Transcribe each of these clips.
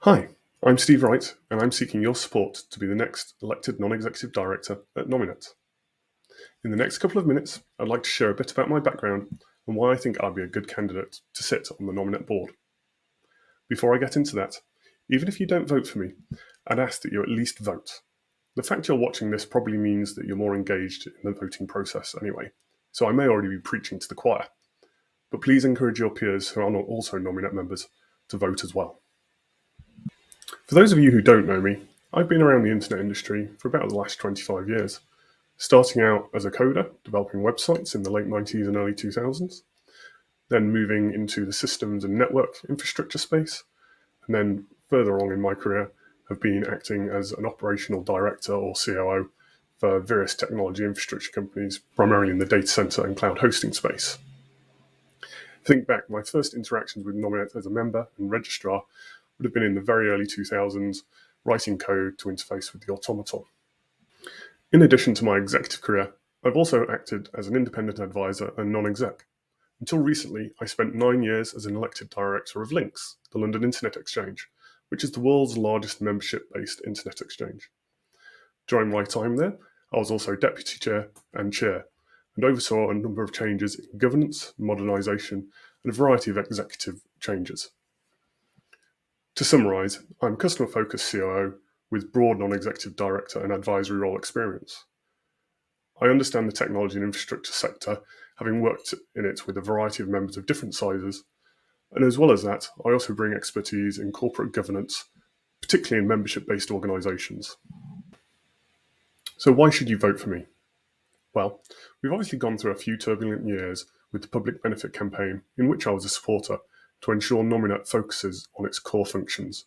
Hi, I'm Steve Wright, and I'm seeking your support to be the next elected non-executive director at Nominet. In the next couple of minutes, I'd like to share a bit about my background and why I think I'd be a good candidate to sit on the Nominet board. Before I get into that, even if you don't vote for me, I'd ask that you at least vote. The fact you're watching this probably means that you're more engaged in the voting process anyway, so I may already be preaching to the choir. But please encourage your peers who are not also Nominet members to vote as well. For those of you who don't know me, I've been around the internet industry for about the last 25 years, starting out as a coder, developing websites in the late 90s and early 2000s, then moving into the systems and network infrastructure space, and then further along in my career have been acting as an operational director or COO for various technology infrastructure companies, primarily in the data center and cloud hosting space. Think back, my first interactions with Nominet as a member and registrar would have been in the very early 2000s, writing code to interface with the automaton. In addition to my executive career, I've also acted as an independent advisor and non-exec. Until recently, I spent 9 years as an elected director of Links, the London Internet Exchange, which is the world's largest membership-based internet exchange. During my time there, I was also deputy chair and chair, and oversaw a number of changes in governance, modernisation, and a variety of executive changes. To summarise, I'm a customer-focused COO with broad non-executive director and advisory role experience. I understand the technology and infrastructure sector, having worked in it with a variety of members of different sizes, and as well as that, I also bring expertise in corporate governance, particularly in membership-based organisations. So why should you vote for me? Well, we've obviously gone through a few turbulent years with the public benefit campaign, in which I was a supporter, to ensure Nominet focuses on its core functions,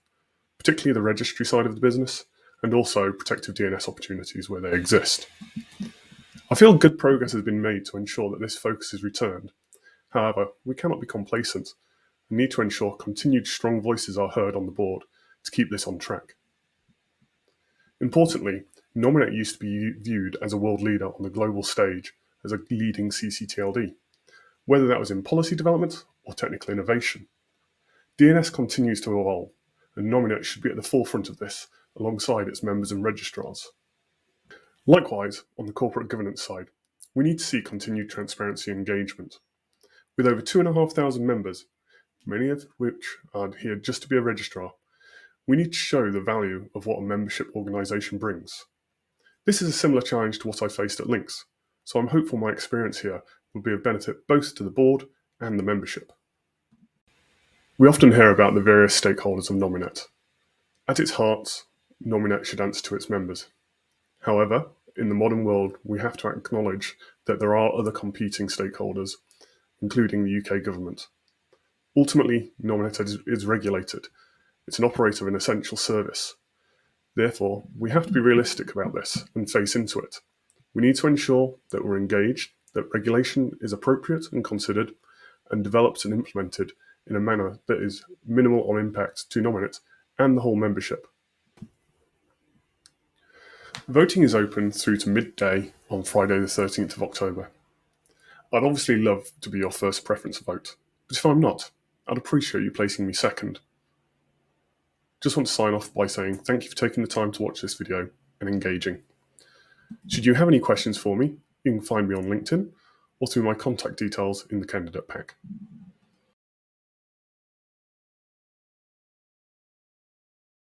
particularly the registry side of the business, and also protective DNS opportunities where they exist. I feel good progress has been made to ensure that this focus is returned. However, we cannot be complacent and need to ensure continued strong voices are heard on the board to keep this on track. Importantly, Nominet used to be viewed as a world leader on the global stage as a leading CCTLD, whether that was in policy development or technical innovation. DNS continues to evolve, and Nominet should be at the forefront of this alongside its members and registrars. Likewise, on the corporate governance side, we need to see continued transparency and engagement. With over 2,500 members, many of which are here just to be a registrar, we need to show the value of what a membership organisation brings. This is a similar challenge to what I faced at Links, so I'm hopeful my experience here will be of benefit both to the board and the membership. We often hear about the various stakeholders of Nominet. At its heart, Nominet should answer to its members. However, in the modern world, we have to acknowledge that there are other competing stakeholders, including the UK government. Ultimately, Nominet is regulated. It's an operator of an essential service. Therefore, we have to be realistic about this and face into it. We need to ensure that we're engaged, that regulation is appropriate and considered, and developed and implemented in a manner that is minimal on impact to Nominet and the whole membership. Voting is open through to midday on Friday the 13th of October. I'd obviously love to be your first preference vote, but if I'm not, I'd appreciate you placing me second. Just want to sign off by saying thank you for taking the time to watch this video and engaging. Should you have any questions for me, you can find me on LinkedIn or through my contact details in the candidate pack.